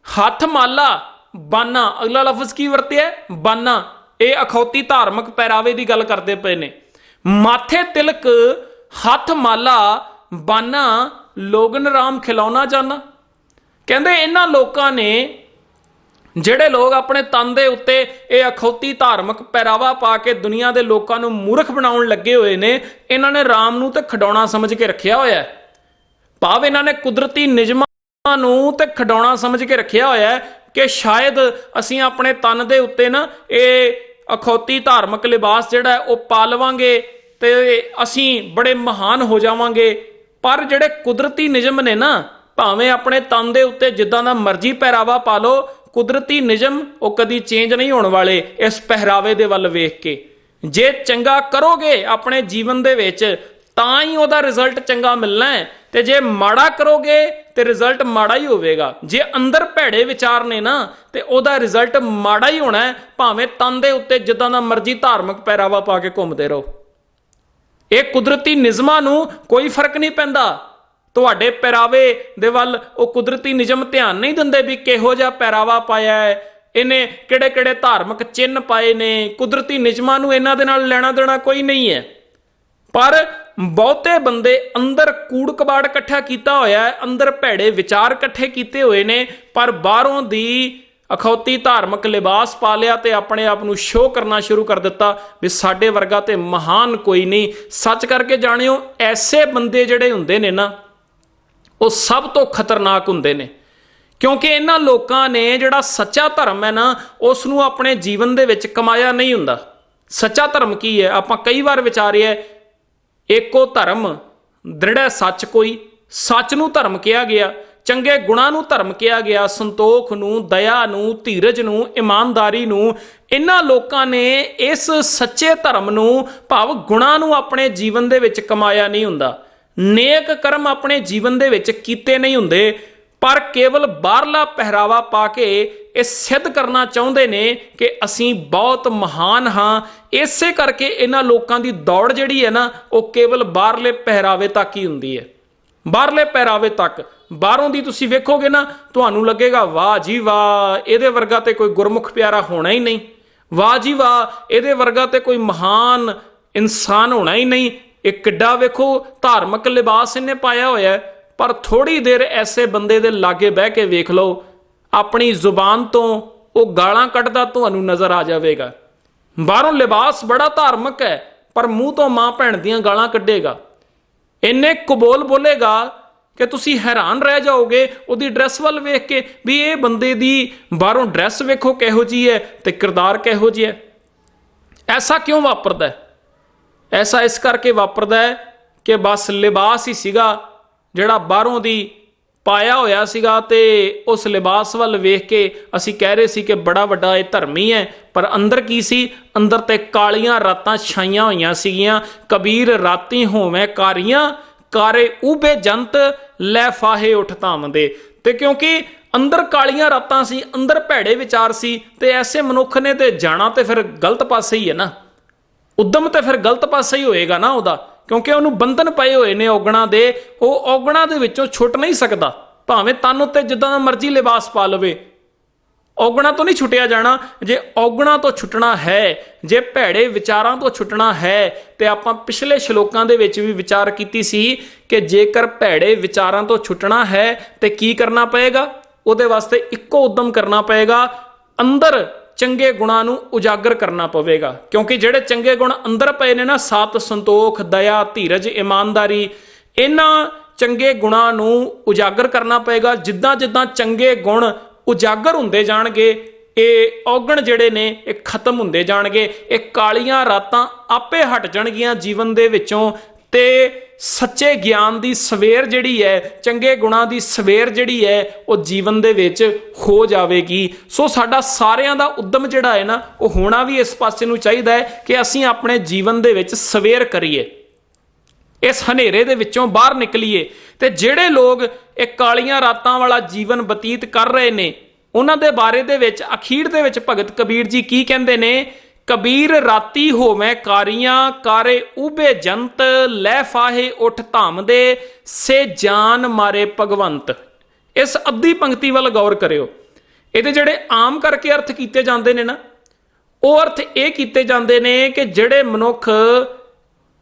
ਹੱਥ ਮਾਲਾ, ਬਾਨਾ। ਅਗਲਾ ਲਫ਼ਜ਼ ਕੀ ਵਰਤਿਆ? ਬਾਨਾ। ਇਹ ਅਖੌਤੀ ਧਾਰਮਿਕ ਪਹਿਰਾਵੇ ਦੀ ਗੱਲ ਕਰਦੇ ਪਏ ਨੇ। ਮਾਥੇ ਤਿਲਕ, ਹੱਥ ਮਾਲਾ, ਬਾਨਾ, ਲੋਗਨ ਰਾਮ ਖਿਲਾਉਣਾ ਜਾਣਾ। ਕਹਿੰਦੇ ਇਹਨਾਂ ਲੋਕਾਂ ਨੇ, ਜਿਹੜੇ ਲੋਕ ਆਪਣੇ ਤਨ ਦੇ ਉੱਤੇ ਇਹ ਅਖੌਤੀ ਧਾਰਮਿਕ ਪਹਿਰਾਵਾ ਪਾ ਕੇ ਦੁਨੀਆ ਦੇ ਲੋਕਾਂ ਨੂੰ ਮੂਰਖ ਬਣਾਉਣ ਲੱਗੇ ਹੋਏ ਨੇ, ਇਹਨਾਂ ਨੇ ਰਾਮ ਨੂੰ ਤੇ ਖਿਡੌਣਾ ਸਮਝ ਕੇ ਰੱਖਿਆ ਹੋਇਆ। ਭਾਵ ਇਹਨਾਂ ਨੇ ਕੁਦਰਤੀ ਨਿਯਮਾਂ ਨੂੰ ਤੇ ਖਿਡੌਣਾ ਸਮਝ ਕੇ ਰੱਖਿਆ ਹੋਇਆ ਕਿ ਸ਼ਾਇਦ ਅਸੀਂ ਆਪਣੇ ਤਨ ਦੇ ਉੱਤੇ ਨਾ ਇਹ ਅਖੌਤੀ ਧਾਰਮਿਕ ਲਿਬਾਸ ਜਿਹੜਾ ਉਹ ਪਾ ਲਵਾਂਗੇ ਤੇ ਅਸੀਂ ਬੜੇ ਮਹਾਨ ਹੋ ਜਾਵਾਂਗੇ, ਪਰ ਜਿਹੜੇ ਕੁਦਰਤੀ ਨਿਯਮ ਨੇ ਨਾ, ਭਾਵੇਂ ਆਪਣੇ ਤਨ ਦੇ ਉੱਤੇ ਜਿੱਦਾਂ ਦਾ ਮਰਜ਼ੀ ਪਹਿਰਾਵਾ ਪਾ ਲਓ, ਕੁਦਰਤੀ ਨਿਯਮ ਉਹ ਕਦੀ ਚੇਂਜ ਨਹੀਂ ਹੋਣ ਵਾਲੇ ਇਸ ਪਹਿਰਾਵੇ ਦੇ ਵੱਲ ਵੇਖ ਕੇ। ਜੇ ਚੰਗਾ ਕਰੋਗੇ ਆਪਣੇ ਜੀਵਨ ਦੇ ਵਿੱਚ ਤਾਂ ਹੀ ਉਹਦਾ ਰਿਜ਼ਲਟ ਚੰਗਾ ਮਿਲਣਾ ਹੈ, ਤੇ ਜੇ ਮਾੜਾ ਕਰੋਗੇ ਤੇ ਰਿਜ਼ਲਟ ਮਾੜਾ ਹੀ ਹੋਵੇਗਾ। ਜੇ ਅੰਦਰ ਭੈੜੇ ਵਿਚਾਰ ਨੇ ਨਾ ਤੇ ਉਹਦਾ ਰਿਜ਼ਲਟ ਮਾੜਾ ਹੀ ਹੋਣਾ ਹੈ, ਭਾਵੇਂ ਤਨ ਦੇ ਉੱਤੇ ਜਿੱਦਾਂ ਦਾ ਮਰਜ਼ੀ ਧਾਰਮਿਕ ਪਹਿਰਾਵਾ ਪਾ ਕੇ ਘੁੰਮਦੇ ਰਹੋ। ਇਹ ਕੁਦਰਤੀ ਨਿਯਮਾਂ ਨੂੰ ਕੋਈ ਫਰਕ ਨਹੀਂ ਪੈਂਦਾ। ਤੁਹਾਡੇ ਪਹਿਰਾਵੇ ਦੇ ਵੱਲ ਉਹ ਕੁਦਰਤੀ ਨਿਯਮ ਧਿਆਨ ਨਹੀਂ ਦਿੰਦੇ ਵੀ ਕਿਹੋ ਜਿਹਾ ਪਹਿਰਾਵਾ ਪਾਇਆ ਹੈ, ਇਹਨੇ ਕਿਹੜੇ ਕਿਹੜੇ ਧਾਰਮਿਕ ਚਿੰਨ੍ਹ ਪਾਏ ਨੇ। ਕੁਦਰਤੀ ਨਿਯਮਾਂ ਨੂੰ ਇਹਨਾਂ ਦੇ ਨਾਲ ਲੈਣਾ ਦੇਣਾ ਕੋਈ ਨਹੀਂ ਹੈ। ਪਰ ਬਹੁਤੇ ਬੰਦੇ ਅੰਦਰ ਕੂੜ ਕਬਾੜ ਇਕੱਠਾ ਕੀਤਾ ਹੋਇਆ ਹੈ, ਅੰਦਰ ਭੈੜੇ ਵਿਚਾਰ ਇਕੱਠੇ ਕੀਤੇ ਹੋਏ ਨੇ, ਪਰ ਬਾਹਰੋਂ ਦੀ ਅਖੌਤੀ ਧਾਰਮਿਕ ਲਿਬਾਸ ਪਾ ਲਿਆ ਤੇ ਆਪਣੇ ਆਪ ਨੂੰ ਸ਼ੋਅ ਕਰਨਾ ਸ਼ੁਰੂ ਕਰ ਦਿੱਤਾ ਵੀ ਸਾਡੇ ਵਰਗਾ ਤੇ ਮਹਾਨ ਕੋਈ ਨਹੀਂ। ਸੱਚ ਕਰਕੇ ਜਾਣਿਓ, ਐਸੇ ਬੰਦੇ ਜਿਹੜੇ ਹੁੰਦੇ ਨੇ ਨਾ, ਉਹ ਸਭ ਤੋਂ ਖਤਰਨਾਕ ਹੁੰਦੇ ਨੇ, ਕਿਉਂਕਿ ਇਹਨਾਂ ਲੋਕਾਂ ਨੇ ਜਿਹੜਾ ਸੱਚਾ ਧਰਮ ਹੈ ਨਾ, ਉਸ ਨੂੰ ਆਪਣੇ ਜੀਵਨ ਦੇ ਵਿੱਚ ਕਮਾਇਆ ਨਹੀਂ ਹੁੰਦਾ। ਸੱਚਾ ਧਰਮ ਕੀ ਹੈ? ਆਪਾਂ ਕਈ ਵਾਰ ਵਿਚਾਰਿਆ, ਏਕੋ ਧਰਮ ਦ੍ਰਿੜ੍ਹੈ ਸੱਚ ਕੋਈ, ਸੱਚ ਨੂੰ ਧਰਮ ਕਿਹਾ ਗਿਆ, ਚੰਗੇ ਗੁਣਾਂ ਨੂੰ ਧਰਮ ਕਿਹਾ ਗਿਆ, ਸੰਤੋਖ ਨੂੰ, ਦਇਆ ਨੂੰ, ਧੀਰਜ ਨੂੰ, ਇਮਾਨਦਾਰੀ ਨੂੰ। ਇਹਨਾਂ ਲੋਕਾਂ ਨੇ ਇਸ ਸੱਚੇ ਧਰਮ ਨੂੰ, ਭਾਵ ਗੁਣਾਂ ਨੂੰ ਆਪਣੇ ਜੀਵਨ ਦੇ ਵਿੱਚ ਕਮਾਇਆ ਨਹੀਂ ਹੁੰਦਾ। ਨੇਕ ਕਰਮ ਆਪਣੇ ਜੀਵਨ ਦੇ ਵਿੱਚ ਕੀਤੇ ਨਹੀਂ ਹੁੰਦੇ, ਪਰ ਕੇਵਲ ਬਾਹਰਲਾ ਪਹਿਰਾਵਾ ਪਾ ਕੇ ਇਹ ਸਿੱਧ ਕਰਨਾ ਚਾਹੁੰਦੇ ਨੇ ਕਿ ਅਸੀਂ ਬਹੁਤ ਮਹਾਨ ਹਾਂ। ਇਸੇ ਕਰਕੇ ਇਹਨਾਂ ਲੋਕਾਂ ਦੀ ਦੌੜ ਜਿਹੜੀ ਹੈ ਨਾ, ਉਹ ਕੇਵਲ ਬਾਹਰਲੇ ਪਹਿਰਾਵੇ ਤੱਕ ਹੀ ਹੁੰਦੀ ਹੈ। ਬਾਹਰਲੇ ਪਹਿਰਾਵੇ ਤੱਕ। ਬਾਹਰੋਂ ਦੀ ਤੁਸੀਂ ਵੇਖੋਗੇ ਨਾ, ਤੁਹਾਨੂੰ ਲੱਗੇਗਾ ਵਾਹ ਜੀ ਵਾਹ, ਇਹਦੇ ਵਰਗਾ ਤੇ ਕੋਈ ਗੁਰਮੁਖ ਪਿਆਰਾ ਹੋਣਾ ਹੀ ਨਹੀਂ, ਵਾਹ ਜੀ ਵਾਹ, ਇਹਦੇ ਵਰਗਾ ਤੇ ਕੋਈ ਮਹਾਨ ਇਨਸਾਨ ਹੋਣਾ ਹੀ ਨਹੀਂ। ਇਹ ਕਿੱਡਾ ਵੇਖੋ ਧਾਰਮਿਕ ਲਿਬਾਸ ਇਹਨੇ ਪਾਇਆ ਹੋਇਆ। ਪਰ ਥੋੜੀ ਦੇਰ ਐਸੇ ਬੰਦੇ ਦੇ ਲਾਗੇ ਬਹਿ ਕੇ ਵੇਖ ਲਓ, ਆਪਣੀ ਜ਼ੁਬਾਨ ਤੋਂ ਉਹ ਗਾਲਾਂ ਕੱਢਦਾ ਤੁਹਾਨੂੰ ਨਜ਼ਰ ਆ ਜਾਵੇਗਾ। ਬਾਹਰੋਂ ਲਿਬਾਸ ਬੜਾ ਧਾਰਮਿਕ ਹੈ, ਪਰ ਮੂੰਹ ਤੋਂ ਮਾਂ ਭੈਣ ਦੀਆਂ ਗਾਲਾਂ ਕੱਢੇਗਾ। ਇੰਨੇ ਕਬੋਲ ਬੋਲੇਗਾ ਕਿ ਤੁਸੀਂ ਹੈਰਾਨ ਰਹਿ ਜਾਓਗੇ ਉਹਦੀ ਡਰੈਸ ਵੱਲ ਵੇਖ ਕੇ ਵੀ ਇਹ ਬੰਦੇ ਦੀ ਬਾਹਰੋਂ ਡਰੈਸ ਵੇਖੋ ਕਿਹੋ ਜਿਹੀ ਹੈ ਤੇ ਕਿਰਦਾਰ ਕਿਹੋ ਜਿਹਾ ਹੈ। ਐਸਾ ਕਿਉਂ ਵਾਪਰਦਾ ਹੈ? ਐਸਾ ਇਸ ਕਰਕੇ ਵਾਪਰਦਾ ਹੈ ਕਿ ਬਸ ਲਿਬਾਸ ਹੀ ਸੀਗਾ ਜਿਹੜਾ ਬਾਹਰੋਂ ਦੀ ਪਾਇਆ ਹੋਇਆ ਸੀਗਾ, ਤੇ ਉਸ ਲਿਬਾਸ ਵੱਲ ਵੇਖ ਕੇ ਅਸੀਂ ਕਹਿ ਰਹੇ ਸੀ ਕਿ ਬੜਾ ਵੱਡਾ ਇਹ ਧਰਮੀ ਹੈ, ਪਰ ਅੰਦਰ ਕੀ ਸੀ? ਅੰਦਰ ਤੇ ਕਾਲੀਆਂ ਰਾਤਾਂ ਛਾਈਆਂ ਹੋਈਆਂ ਸੀਗੀਆਂ। ਕਬੀਰ ਰਾਤੀ ਹੋਵੇਂ ਕਾਰੀਆਂ, ਕਾਰੇ ਉਬੇ ਜੰਤ ਲੈ ਫਾਹੇ ਉੱਠ ਧਾਮਦੇ। ਤੇ ਕਿਉਂਕਿ ਅੰਦਰ ਕਾਲੀਆਂ ਰਾਤਾਂ ਸੀ, ਅੰਦਰ ਭੈੜੇ ਵਿਚਾਰ ਸੀ, ਤੇ ਐਸੇ ਮਨੁੱਖ ਨੇ ਤੇ ਜਾਣਾ ਤੇ ਫਿਰ ਗਲਤ ਪਾਸੇ ਹੀ ਹੈ ਨਾ। ਉਦਮ ਤੇ ਫਿਰ ਗਲਤ ਪਾਸੇ ਹੀ ਹੋਏਗਾ ਨਾ ਉਹਦਾ, ਕਿਉਂਕਿ ਉਹਨੂੰ ਬੰਧਨ ਪਏ ਹੋਏ ਨੇ ਔਗਣਾਂ ਦੇ। ਉਹ ਔਗਣਾਂ ਦੇ ਵਿੱਚੋਂ ਛੁੱਟ ਨਹੀਂ ਸਕਦਾ, ਭਾਵੇਂ ਤਨ ਉੱਤੇ ਜਿੱਦਾਂ ਦਾ ਮਰਜ਼ੀ ਲਿਬਾਸ ਪਾ ਲਵੇ, ਔਗਣਾਂ ਤੋਂ ਨਹੀਂ ਛੁੱਟਿਆ ਜਾਣਾ। ਜੇ ਔਗਣਾਂ ਤੋਂ ਛੁੱਟਣਾ ਹੈ, ਜੇ ਭੈੜੇ ਵਿਚਾਰਾਂ ਤੋਂ ਛੁੱਟਣਾ ਹੈ, ਤੇ ਆਪਾਂ ਪਿਛਲੇ ਸ਼ਲੋਕਾਂ ਦੇ ਵਿੱਚ ਵੀ ਵਿਚਾਰ ਕੀਤੀ ਸੀ ਕਿ ਜੇਕਰ ਭੈੜੇ ਵਿਚਾਰਾਂ ਤੋਂ ਛੁੱਟਣਾ ਹੈ ਤੇ ਕੀ ਕਰਨਾ ਪਏਗਾ? ਉਹਦੇ ਵਾਸਤੇ ਇੱਕੋ ਉਦਮ ਕਰਨਾ ਪਏਗਾ, ਅੰਦਰ ਚੰਗੇ ਗੁਣਾਂ ਨੂੰ ਉਜਾਗਰ ਕਰਨਾ ਪਵੇਗਾ। ਕਿਉਂਕਿ ਜਿਹੜੇ ਚੰਗੇ ਗੁਣ ਅੰਦਰ ਪਏ ਨੇ ਨਾ, ਸਤ, ਸੰਤੋਖ, ਦਇਆ, ਧੀਰਜ, ਇਮਾਨਦਾਰੀ, ਇਹਨਾਂ ਚੰਗੇ ਗੁਣਾਂ ਨੂੰ ਉਜਾਗਰ ਕਰਨਾ ਪਏਗਾ। ਜਿੱਦਾਂ ਜਿੱਦਾਂ ਚੰਗੇ ਗੁਣ ਉਜਾਗਰ ਹੁੰਦੇ ਜਾਣਗੇ, ਇਹ ਔਗਣ ਜਿਹੜੇ ਨੇ ਇਹ ਖਤਮ ਹੁੰਦੇ ਜਾਣਗੇ। ਇਹ ਕਾਲੀਆਂ ਰਾਤਾਂ ਆਪੇ ਹਟ ਜਾਣਗੀਆਂ ਜੀਵਨ ਦੇ ਵਿੱਚੋਂ, ਤੇ ਸੱਚੇ ਗਿਆਨ ਦੀ ਸਵੇਰ ਜਿਹੜੀ ਹੈ, ਚੰਗੇ ਗੁਣਾਂ ਦੀ ਸਵੇਰ ਜਿਹੜੀ ਹੈ, ਉਹ ਜੀਵਨ ਦੇ ਵਿੱਚ ਹੋ ਜਾਵੇਗੀ। ਸੋ ਸਾਡਾ ਸਾਰਿਆਂ ਦਾ ਉਦਮ ਜਿਹੜਾ ਹੈ ਨਾ, ਉਹ ਹੋਣਾ ਵੀ ਇਸ ਪਾਸੇ ਨੂੰ ਚਾਹੀਦਾ ਹੈ ਕਿ ਅਸੀਂ ਆਪਣੇ ਜੀਵਨ ਦੇ ਵਿੱਚ ਸਵੇਰ ਕਰੀਏ, ਇਸ ਹਨੇਰੇ ਦੇ ਵਿੱਚੋਂ ਬਾਹਰ ਨਿਕਲੀਏ। ਤੇ ਜਿਹੜੇ ਲੋਕ ਇਹ ਕਾਲੀਆਂ ਰਾਤਾਂ ਵਾਲਾ ਜੀਵਨ ਬਤੀਤ ਕਰ ਰਹੇ ਨੇ, ਉਹਨਾਂ ਦੇ ਬਾਰੇ ਦੇ ਵਿੱਚ ਅਖੀਰ ਦੇ ਵਿੱਚ ਭਗਤ ਕਬੀਰ ਜੀ ਕੀ ਕਹਿੰਦੇ ਨੇ? ਕਬੀਰ ਰਾਤੀ ਹੋਵੇਂ ਕਾਰੀਆਂ, ਕਾਰੇ ਉਬੇ ਜੰਤ ਲੈ ਫਾਹੇ ਉੱਠ ਧਾਮਦੇ, ਸੇ ਜਾਨ ਮਾਰੇ ਭਗਵੰਤ। ਇਸ ਅੱਧੀ ਪੰਕਤੀ ਵੱਲ ਗੌਰ ਕਰਿਓ। ਇਹਦੇ ਜਿਹੜੇ ਆਮ ਕਰਕੇ ਅਰਥ ਕੀਤੇ ਜਾਂਦੇ ਨੇ ਨਾ, ਉਹ ਅਰਥ ਇਹ ਕੀਤੇ ਜਾਂਦੇ ਨੇ ਕਿ ਜਿਹੜੇ ਮਨੁੱਖ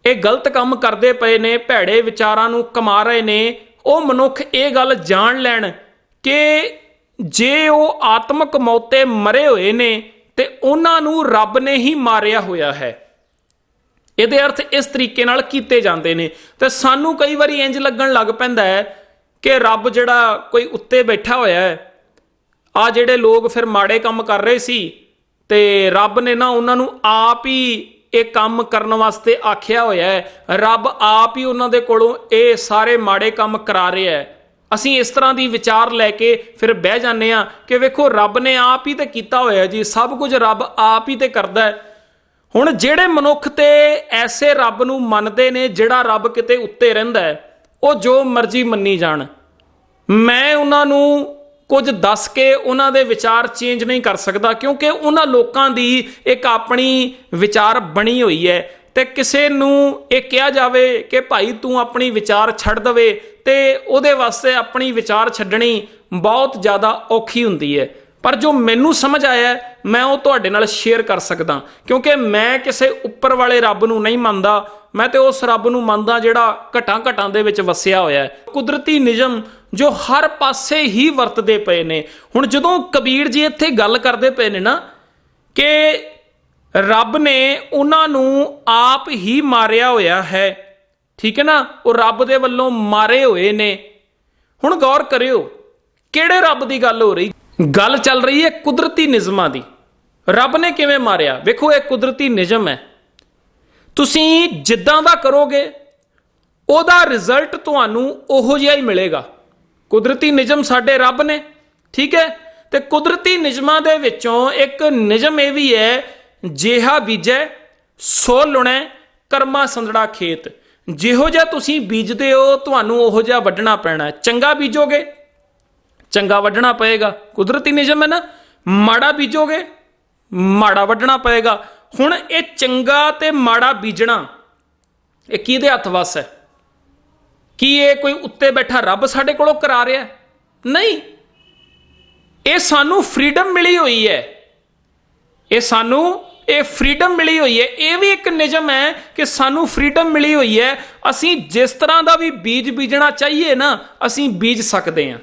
ਇਹ ਗਲਤ ਕੰਮ ਕਰਦੇ ਪਏ ਨੇ, ਭੈੜੇ ਵਿਚਾਰਾਂ ਨੂੰ ਕਮਾ ਰਹੇ ਨੇ, ਉਹ ਮਨੁੱਖ ਇਹ ਗੱਲ ਜਾਣ ਲੈਣ ਕਿ ਜੇ ਉਹ ਆਤਮਕ ਮੌਤੇ ਮਰੇ ਹੋਏ ਨੇ ਤੇ ਉਹਨਾਂ ਨੂੰ ਰੱਬ ਨੇ ਹੀ ਮਾਰਿਆ ਹੋਇਆ ਹੈ। ਇਹਦੇ ਅਰਥ ਇਸ ਤਰੀਕੇ ਨਾਲ ਕੀਤੇ ਜਾਂਦੇ ਨੇ। ਤੇ ਸਾਨੂੰ ਕਈ ਵਾਰੀ ਇੰਜ ਲੱਗਣ ਲੱਗ ਪੈਂਦਾ ਹੈ ਕਿ ਰੱਬ ਜਿਹੜਾ ਕੋਈ ਉੱਤੇ ਬੈਠਾ ਹੋਇਆ ਹੈ, ਆ ਜਿਹੜੇ ਲੋਕ ਫਿਰ ਮਾੜੇ ਕੰਮ ਕਰ ਰਹੇ ਸੀ ਤੇ ਰੱਬ ਨੇ ਨਾ ਉਹਨਾਂ ਨੂੰ ਆਪ ਹੀ ਇਹ ਕੰਮ ਕਰਨ ਵਾਸਤੇ ਆਖਿਆ ਹੋਇਆ ਹੈ, ਰੱਬ ਆਪ ਹੀ ਉਹਨਾਂ ਦੇ ਕੋਲੋਂ ਇਹ ਸਾਰੇ ਮਾੜੇ ਕੰਮ ਕਰਾ ਰਿਹਾ ਹੈ। ਅਸੀਂ ਇਸ ਤਰ੍ਹਾਂ ਦੀ ਵਿਚਾਰ ਲੈ ਕੇ ਫਿਰ ਬਹਿ ਜਾਂਦੇ ਹਾਂ ਕਿ ਵੇਖੋ ਰੱਬ ਨੇ ਆਪ ਹੀ ਤੇ ਕੀਤਾ ਹੋਇਆ ਜੀ, ਸਭ ਕੁਝ ਰੱਬ ਆਪ ਹੀ ਤੇ ਕਰਦਾ ਹੈ। ਹੁਣ ਜਿਹੜੇ ਮਨੁੱਖ ਤੇ ਐਸੇ ਰੱਬ ਨੂੰ ਮੰਨਦੇ ਨੇ ਜਿਹੜਾ ਰੱਬ ਕਿਤੇ ਉੱਤੇ ਰਹਿੰਦਾ ਹੈ, ਉਹ ਜੋ ਮਰਜ਼ੀ ਮੰਨੀ ਜਾਣ। ਮੈਂ ਉਹਨਾਂ ਨੂੰ ਕੁਝ ਦੱਸ ਕੇ ਉਹਨਾਂ ਦੇ ਵਿਚਾਰ ਚੇਂਜ ਨਹੀਂ ਕਰ ਸਕਦਾ, ਕਿਉਂਕਿ ਉਹਨਾਂ ਲੋਕਾਂ ਦੀ ਇੱਕ ਆਪਣੀ ਵਿਚਾਰ ਬਣੀ ਹੋਈ ਹੈ। ਤੇ ਕਿਸੇ ਨੂੰ ਇਹ ਕਿਹਾ ਜਾਵੇ ਕਿ ਭਾਈ ਤੂੰ ਆਪਣੀ ਵਿਚਾਰ ਛੱਡ ਦੇਵੇ, ਤੇ ਉਹਦੇ ਵਾਸਤੇ ਆਪਣੀ ਵਿਚਾਰ ਛੱਡਣੀ ਬਹੁਤ ਜ਼ਿਆਦਾ ਔਖੀ ਹੁੰਦੀ ਹੈ। ਪਰ ਜੋ ਮੈਨੂੰ ਸਮਝ ਆਇਆ ਮੈਂ ਉਹ ਤੁਹਾਡੇ ਨਾਲ ਸ਼ੇਅਰ ਕਰ ਸਕਦਾ, ਕਿਉਂਕਿ ਮੈਂ ਕਿਸੇ ਉੱਪਰ ਵਾਲੇ ਰੱਬ ਨੂੰ ਨਹੀਂ ਮੰਨਦਾ, ਮੈਂ ਤੇ ਉਸ ਰੱਬ ਨੂੰ ਮੰਨਦਾ ਜਿਹੜਾ ਘਟਾਂ ਘਟਾਂ ਦੇ ਵਿੱਚ ਵਸਿਆ ਹੋਇਆ ਹੈ। ਕੁਦਰਤੀ ਨਿਯਮ ਜੋ ਹਰ ਪਾਸੇ ਹੀ ਵਰਤਦੇ ਪਏ ਨੇ। ਹੁਣ ਜਦੋਂ ਕਬੀਰ ਜੀ ਇੱਥੇ ਗੱਲ ਕਰਦੇ ਪਏ ਨੇ ਨਾ ਕਿ ਰੱਬ ਨੇ ਉਹਨਾਂ ਨੂੰ ਆਪ ਹੀ ਮਾਰਿਆ ਹੋਇਆ ਹੈ, ਠੀਕ ਹੈ ਨਾ, ਉਹ ਰੱਬ ਦੇ ਵੱਲੋਂ ਮਾਰੇ ਹੋਏ ਨੇ। ਹੁਣ ਗੌਰ ਕਰਿਓ ਕਿਹੜੇ ਰੱਬ ਦੀ ਗੱਲ ਹੋ ਰਹੀ? ਗੱਲ ਚੱਲ ਰਹੀ ਹੈ ਕੁਦਰਤੀ ਨਿਯਮਾਂ ਦੀ। ਰੱਬ ਨੇ ਕਿਵੇਂ ਮਾਰਿਆ? ਵੇਖੋ ਇਹ ਕੁਦਰਤੀ ਨਿਯਮ ਹੈ, ਤੁਸੀਂ ਜਿੱਦਾਂ ਦਾ ਕਰੋਗੇ ਉਹਦਾ ਰਿਜ਼ਲਟ ਤੁਹਾਨੂੰ ਉਹੋ ਜਿਹਾ ਹੀ ਮਿਲੇਗਾ। ਕੁਦਰਤੀ ਨਿਯਮ ਸਾਡੇ ਰੱਬ ਨੇ, ਠੀਕ ਹੈ। ਤੇ ਕੁਦਰਤੀ ਨਿਯਮਾਂ ਦੇ ਵਿੱਚੋਂ ਇੱਕ ਨਿਯਮ ਇਹ ਵੀ ਹੈ, ਜਿਹਾ ਬੀਜੈ ਸੋ ਲੁਣੈ ਕਰਮਾ ਸੰਦੜਾ ਖੇਤ। ਜਿਹੋ ਜਿਹਾ ਤੁਸੀਂ ਬੀਜਦੇ ਹੋ ਤੁਹਾਨੂੰ ਉਹੋ ਜਿਹਾ ਵੱਢਣਾ ਪੈਣਾ। ਚੰਗਾ ਬੀਜੋਗੇ ਚੰਗਾ ਵੱਢਣਾ ਪਏਗਾ, ਕੁਦਰਤੀ ਨਿਯਮ ਹੈ ਨਾ। ਮਾੜਾ ਬੀਜੋਗੇ ਮਾੜਾ ਵੱਢਣਾ ਪਏਗਾ। ਹੁਣ ਇਹ ਚੰਗਾ ਤੇ ਮਾੜਾ ਬੀਜਣਾ ਇਹ ਕਿਹਦੇ ਹੱਥ ਵੱਸ ਹੈ? ਕੀ ਇਹ ਕੋਈ ਉੱਤੇ ਬੈਠਾ ਰੱਬ ਸਾਡੇ ਕੋਲੋਂ ਕਰਾ ਰਿਹਾ? ਨਹੀਂ, ਇਹ ਸਾਨੂੰ ਫਰੀडम ਮਿਲੀ ਹੋਈ ਹੈ। ਇਹ ਸਾਨੂੰ ਇਹ ਫਰੀडम ਮਿਲੀ ਹੋਈ ਹੈ। ਇਹ ਵੀ ਇੱਕ ਨਿਯਮ ਹੈ ਕਿ ਸਾਨੂੰ ਫਰੀडम ਮਿਲੀ ਹੋਈ ਹੈ। ਅਸੀਂ ਜਿਸ ਤਰ੍ਹਾਂ ਦਾ ਵੀ ਬੀਜ ਬੀਜਣਾ ਚਾਹੀਏ ਨਾ ਅਸੀਂ ਬੀਜ ਸਕਦੇ ਹਾਂ।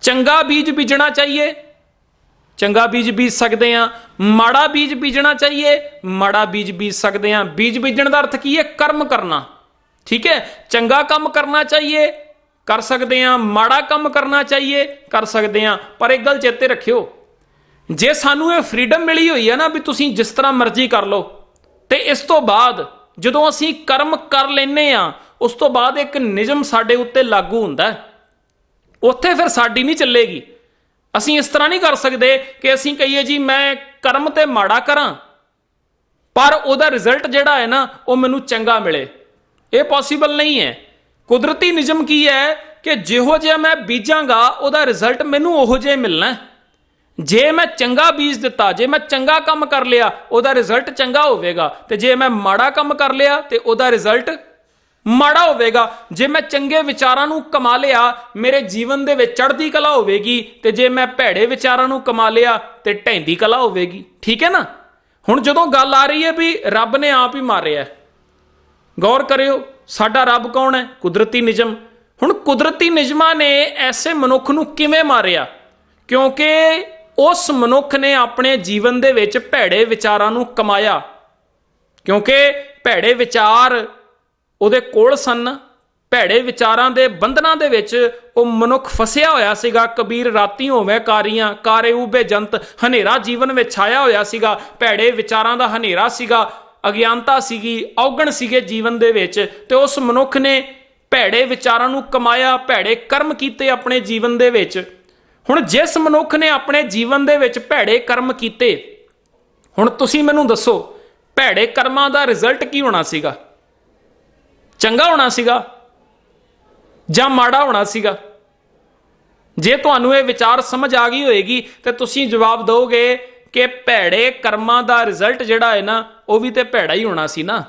ਚੰਗਾ ਬੀਜ ਬੀਜਣਾ ਚਾਹੀਏ ਚੰਗਾ ਬੀਜ ਬੀਜ ਸਕਦੇ ਹਾਂ, ਮਾੜਾ ਬੀਜ ਬੀਜਣਾ ਚਾਹੀਏ ਮਾੜਾ ਬੀਜ ਬੀਜ ਸਕਦੇ ਹਾਂ। ਬੀਜ ਬੀਜਣ ਦਾ ਅਰਥ ਕੀ ਹੈ? ਕਰਮ ਕਰਨਾ, ਠੀਕ ਹੈ। ਚੰਗਾ ਕੰਮ ਕਰਨਾ ਚਾਹੀਏ ਕਰ ਸਕਦੇ ਹਾਂ, ਮਾੜਾ ਕੰਮ ਕਰਨਾ ਚਾਹੀਏ ਕਰ ਸਕਦੇ ਹਾਂ। ਪਰ ਇੱਕ ਗੱਲ ਚੇਤੇ ਰੱਖਿਓ, ਜੇ ਸਾਨੂੰ ਇਹ ਫਰੀडम ਮਿਲੀ ਹੋਈ ਹੈ ਨਾ ਵੀ ਤੁਸੀਂ ਜਿਸ ਤਰ੍ਹਾਂ ਮਰਜ਼ੀ ਕਰ ਲਓ, ਤੇ ਇਸ ਤੋਂ ਬਾਅਦ ਜਦੋਂ ਅਸੀਂ ਕਰਮ ਕਰ ਲੈਂਦੇ ਹਾਂ ਉਸ ਤੋਂ ਬਾਅਦ ਇੱਕ ਨਿਯਮ ਸਾਡੇ ਉੱਤੇ ਲਾਗੂ ਹੁੰਦਾ, ਉੱਥੇ ਫਿਰ ਸਾਡੀ ਨਹੀਂ ਚੱਲੇਗੀ। ਅਸੀਂ ਇਸ ਤਰ੍ਹਾਂ ਨਹੀਂ ਕਰ ਸਕਦੇ ਕਿ ਅਸੀਂ ਕਹੀਏ ਜੀ ਮੈਂ ਕਰਮ ਤੇ ਮਾੜਾ ਕਰਾਂ ਪਰ ਉਹਦਾ ਰਿਜ਼ਲਟ ਜਿਹੜਾ ਹੈ ਨਾ ਉਹ ਮੈਨੂੰ ਚੰਗਾ ਮਿਲੇ। ਇਹ ਪੋਸੀਬਲ ਨਹੀਂ ਹੈ। ਕੁਦਰਤੀ ਨਿਯਮ ਕੀ ਹੈ ਕਿ ਜਿਹੋ ਜਿਹਾ ਮੈਂ ਬੀਜਾਂਗਾ ਉਹਦਾ ਰਿਜ਼ਲਟ ਮੈਨੂੰ ਉਹੋ ਜਿਹਾ ਮਿਲਣਾ। ਜੇ ਮੈਂ ਚੰਗਾ ਬੀਜ ਦਿੱਤਾ, ਜੇ ਮੈਂ ਚੰਗਾ ਕੰਮ ਕਰ ਲਿਆ ਉਹਦਾ ਰਿਜ਼ਲਟ ਚੰਗਾ ਹੋਵੇਗਾ, ਤੇ ਜੇ ਮੈਂ ਮਾੜਾ ਕੰਮ ਕਰ ਲਿਆ ਤੇ ਉਹਦਾ ਰਿਜ਼ਲਟ ਮਾੜਾ ਹੋਵੇਗਾ। ਜੇ ਮੈਂ ਚੰਗੇ ਵਿਚਾਰਾਂ ਨੂੰ ਕਮਾ ਲਿਆ ਮੇਰੇ ਜੀਵਨ ਦੇ ਵਿੱਚ ਚੜ੍ਹਦੀ ਕਲਾ ਹੋਵੇਗੀ, ਤੇ ਜੇ ਮੈਂ ਭੈੜੇ ਵਿਚਾਰਾਂ ਨੂੰ ਕਮਾ ਲਿਆ ਤੇ ਢਹਿੰਦੀ ਕਲਾ ਹੋਵੇਗੀ, ਠੀਕ ਹੈ ਨਾ। ਹੁਣ ਜਦੋਂ ਗੱਲ ਆ ਰਹੀ ਹੈ ਵੀ ਰੱਬ ਨੇ ਆਪ ਹੀ ਮਾਰਿਆ, ਗੌਰ ਕਰਿਓ ਸਾਡਾ ਰੱਬ ਕੌਣ ਹੈ? ਕੁਦਰਤੀ ਨਿਯਮ। ਹੁਣ ਕੁਦਰਤੀ ਨਿਯਮਾਂ ਨੇ ਐਸੇ ਮਨੁੱਖ ਨੂੰ ਕਿਵੇਂ ਮਾਰਿਆ? ਕਿਉਂਕਿ ਉਸ ਮਨੁੱਖ ਨੇ ਆਪਣੇ ਜੀਵਨ ਦੇ ਵਿੱਚ ਭੈੜੇ ਵਿਚਾਰਾਂ ਨੂੰ ਕਮਾਇਆ, ਕਿਉਂਕਿ ਭੈੜੇ ਵਿਚਾਰ ਉਹਦੇ ਕੋਲ ਸਨ। ਭੈੜੇ ਵਿਚਾਰਾਂ ਦੇ ਬੰਧਨਾਂ ਦੇ ਵਿੱਚ ਉਹ ਮਨੁੱਖ ਫਸਿਆ ਹੋਇਆ ਸੀਗਾ। ਕਬੀਰ ਰਾਤੀ ਹੋਵੇ ਕਾਰੀਆਂ ਕਾਰੇ ਉਬੇ ਜੰਤ, ਹਨੇਰਾ ਜੀਵਨ ਵਿੱਚ ਛਾਇਆ ਹੋਇਆ ਸੀਗਾ। ਭੈੜੇ ਵਿਚਾਰਾਂ ਦਾ ਹਨੇਰਾ ਸੀਗਾ, ਅਗਿਆਨਤਾ ਸੀਗੀ, ਔਗਣ ਸੀਗੇ ਜੀਵਨ ਦੇ ਵਿੱਚ, ਤੇ ਉਸ ਮਨੁੱਖ ਨੇ ਭੈੜੇ ਵਿਚਾਰਾਂ ਨੂੰ ਕਮਾਇਆ, ਭੈੜੇ ਕਰਮ ਕੀਤੇ ਆਪਣੇ ਜੀਵਨ ਦੇ ਵਿੱਚ। ਹੁਣ ਜਿਸ ਮਨੁੱਖ ਨੇ ਆਪਣੇ ਜੀਵਨ ਦੇ ਵਿੱਚ ਭੈੜੇ ਕਰਮ ਕੀਤੇ, ਹੁਣ ਤੁਸੀਂ ਮੈਨੂੰ ਦੱਸੋ ਭੈੜੇ ਕਰਮਾਂ ਦਾ ਰਿਜ਼ਲਟ ਕੀ ਹੋਣਾ ਸੀਗਾ? ਚੰਗਾ ਹੋਣਾ ਸੀਗਾ ਜਾਂ ਮਾੜਾ ਹੋਣਾ ਸੀਗਾ? ਜੇ ਤੁਹਾਨੂੰ ਇਹ ਵਿਚਾਰ ਸਮਝ ਆ ਗਈ ਹੋਏਗੀ ਤੇ ਤੁਸੀਂ ਜਵਾਬ ਦਿਓਗੇ ਕਿ ਭੈੜੇ ਕਰਮਾਂ ਦਾ ਰਿਜ਼ਲਟ ਜਿਹੜਾ ਹੈ ਨਾ ਉਹ ਵੀ ਤੇ ਭੈੜਾ ਹੀ ਹੋਣਾ ਸੀ ਨਾ।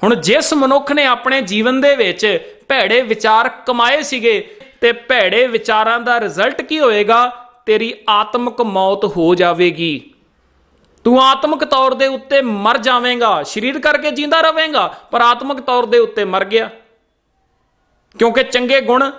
ਹੁਣ ਜਿਸ ਮਨੁੱਖ ਨੇ ਆਪਣੇ ਜੀਵਨ ਦੇ ਵਿੱਚ ਭੈੜੇ ਵਿਚਾਰ ਕਮਾਏ ਸੀਗੇ ਤੇ ਭੈੜੇ ਵਿਚਾਰਾਂ ਦਾ ਰਿਜ਼ਲਟ ਕੀ ਹੋਏਗਾ? ਤੇਰੀ ਆਤਮਿਕ ਮੌਤ ਹੋ ਜਾਵੇਗੀ। ਤੂੰ ਆਤਮਿਕ ਤੌਰ ਦੇ ਉੱਤੇ ਮਰ ਜਾਵੇਂਗਾ। ਸਰੀਰ ਕਰਕੇ ਜਿੰਦਾ ਰਵੇਂਗਾ ਪਰ ਆਤਮਿਕ ਤੌਰ ਦੇ ਉੱਤੇ ਮਰ ਗਿਆ, ਕਿਉਂਕਿ ਚੰਗੇ ਗੁਣ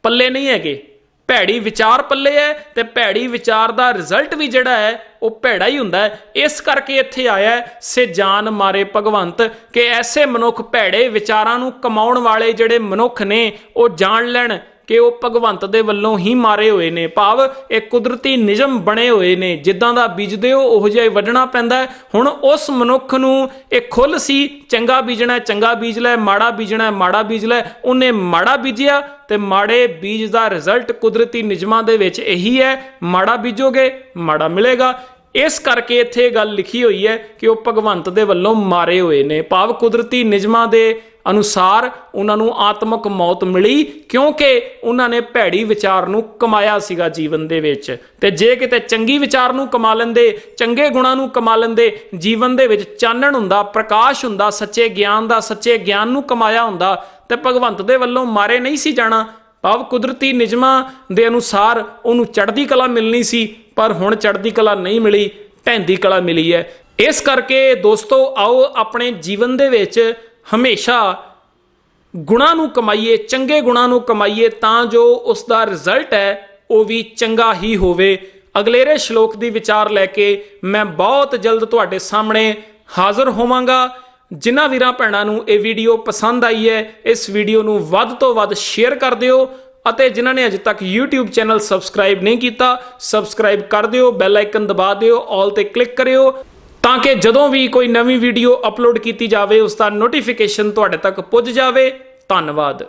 ਪੱਲੇ ਨਹੀਂ ਹੈਗੇ, ਭੈੜੀ ਵਿਚਾਰ ਪੱਲੇ ਹੈ, ਤੇ ਭੈੜੀ ਵਿਚਾਰ ਦਾ ਰਿਜ਼ਲਟ ਵੀ ਜਿਹੜਾ ਹੈ ਉਹ ਭੈੜਾ ਹੀ ਹੁੰਦਾ ਹੈ। ਇਸ ਕਰਕੇ ਇੱਥੇ ਆਇਆ ਸੇ ਜਾਨ ਮਾਰੇ ਭਗਵੰਤ, ਕਿ ਐਸੇ ਮਨੁੱਖ ਭੈੜੇ ਵਿਚਾਰਾਂ ਨੂੰ ਕਮਾਉਣ ਵਾਲੇ ਜਿਹੜੇ ਮਨੁੱਖ ਨੇ ਉਹ ਜਾਣ ਲੈਣ ਕਿ ਉਹ ਭਗਵੰਤ ਦੇ ਵੱਲੋਂ ਹੀ ਮਾਰੇ ਹੋਏ ਨੇ। ਭਾਵ ਇਹ ਕੁਦਰਤੀ ਨਿਯਮ ਬਣੇ ਹੋਏ ਨੇ, ਜਿੱਦਾਂ ਦਾ ਬੀਜਦੇ ਹੋ ਉਹੋ ਜਿਹਾ ਹੀ ਵੱਢਣਾ ਪੈਂਦਾ। ਹੁਣ ਉਸ ਮਨੁੱਖ ਨੂੰ ਇਹ ਖੁੱਲ੍ਹ ਸੀ, ਚੰਗਾ ਬੀਜਣਾ ਚੰਗਾ ਬੀਜ ਲੈ, ਮਾੜਾ ਬੀਜਣਾ ਮਾੜਾ ਬੀਜ ਲੈ। ਉਹਨੇ ਮਾੜਾ ਬੀਜਿਆ ਤੇ ਮਾੜੇ ਬੀਜ ਦਾ ਰਿਜ਼ਲਟ ਕੁਦਰਤੀ ਨਿਯਮਾਂ ਦੇ ਵਿੱਚ ਇਹੀ ਹੈ, ਮਾੜਾ ਬੀਜੋਗੇ ਮਾੜਾ ਮਿਲੇਗਾ। ਇਸ ਕਰਕੇ ਇੱਥੇ ਇਹ ਗੱਲ ਲਿਖੀ ਹੋਈ ਹੈ ਕਿ ਉਹ ਭਗਵੰਤ ਦੇ ਵੱਲੋਂ ਮਾਰੇ ਹੋਏ ਨੇ। ਭਾਵ ਕੁਦਰਤੀ ਨਿਯਮਾਂ ਦੇ ਅਨੁਸਾਰ ਉਹਨਾਂ ਨੂੰ ਆਤਮਕ ਮੌਤ ਮਿਲੀ, ਕਿਉਂਕਿ ਉਹਨਾਂ ਨੇ ਭੈੜੀ ਵਿਚਾਰ ਨੂੰ ਕਮਾਇਆ ਸੀਗਾ ਜੀਵਨ ਦੇ ਵਿੱਚ। ਤੇ ਜੇ ਕਿਤੇ ਚੰਗੀ ਵਿਚਾਰ ਨੂੰ ਕਮਾ ਲੈਂਦੇ, ਚੰਗੇ ਗੁਣਾਂ ਨੂੰ ਕਮਾ ਲੈਂਦੇ, ਜੀਵਨ ਦੇ ਵਿੱਚ ਚਾਨਣ ਹੁੰਦਾ, ਪ੍ਰਕਾਸ਼ ਹੁੰਦਾ, ਸੱਚੇ ਗਿਆਨ ਨੂੰ ਕਮਾਇਆ ਹੁੰਦਾ, ਤੇ ਭਗਵੰਤ ਦੇ ਵੱਲੋਂ ਮਾਰੇ ਨਹੀਂ ਸੀ ਜਾਣਾ। ਭਾਵ ਕੁਦਰਤੀ ਨਿਯਮਾਂ ਦੇ ਅਨੁਸਾਰ ਉਹਨੂੰ ਚੜ੍ਹਦੀ ਕਲਾ ਮਿਲਣੀ ਸੀ, ਪਰ ਹੁਣ ਚੜ੍ਹਦੀ ਕਲਾ ਨਹੀਂ ਮਿਲੀ, ਢਹਿੰਦੀ ਕਲਾ ਮਿਲੀ ਹੈ। ਇਸ ਕਰਕੇ ਦੋਸਤੋ, ਆਓ ਆਪਣੇ ਜੀਵਨ ਦੇ ਵਿੱਚ ਹਮੇਸ਼ਾ ਗੁਣਾਂ ਨੂੰ ਕਮਾਈਏ, ਚੰਗੇ ਗੁਣਾਂ ਨੂੰ ਕਮਾਈਏ, ਤਾਂ ਜੋ ਉਸ ਦਾ ਰਿਜ਼ਲਟ ਹੈ ਉਹ ਵੀ ਚੰਗਾ ਹੀ ਹੋਵੇ। ਅਗਲੇਰੇ ਸ਼ਲੋਕ ਦੀ ਵਿਚਾਰ ਲੈ ਕੇ ਮੈਂ ਬਹੁਤ ਜਲਦ ਤੁਹਾਡੇ ਸਾਹਮਣੇ ਹਾਜ਼ਰ ਹੋਵਾਂਗਾ। ਜਿਨ੍ਹਾਂ ਵੀਰਾਂ ਭੈਣਾਂ ਨੂੰ ਇਹ ਵੀਡੀਓ ਪਸੰਦ ਆਈ ਹੈ, ਇਸ ਵੀਡੀਓ ਨੂੰ ਵੱਧ ਤੋਂ ਵੱਧ ਸ਼ੇਅਰ ਕਰ ਦਿਓ, ਅਤੇ ਜਿਨ੍ਹਾਂ ਨੇ ਅਜੇ ਤੱਕ YouTube ਚੈਨਲ ਸਬਸਕ੍ਰਾਈਬ ਨਹੀਂ ਕੀਤਾ, ਸਬਸਕ੍ਰਾਈਬ ਕਰ ਦਿਓ, ਬੈਲ ਆਈਕਨ ਦਬਾ ਦਿਓ, ਆਲ ਤੇ ਕਲਿੱਕ ਕਰਿਓ, ਤਾਂ ਕਿ ਜਦੋਂ ਵੀ ਕੋਈ ਨਵੀਂ ਵੀਡੀਓ ਅਪਲੋਡ ਕੀਤੀ ਜਾਵੇ ਉਸ ਦਾ ਨੋਟੀਫਿਕੇਸ਼ਨ ਤੁਹਾਡੇ ਤੱਕ ਪੁੱਜ ਜਾਵੇ। ਧੰਨਵਾਦ।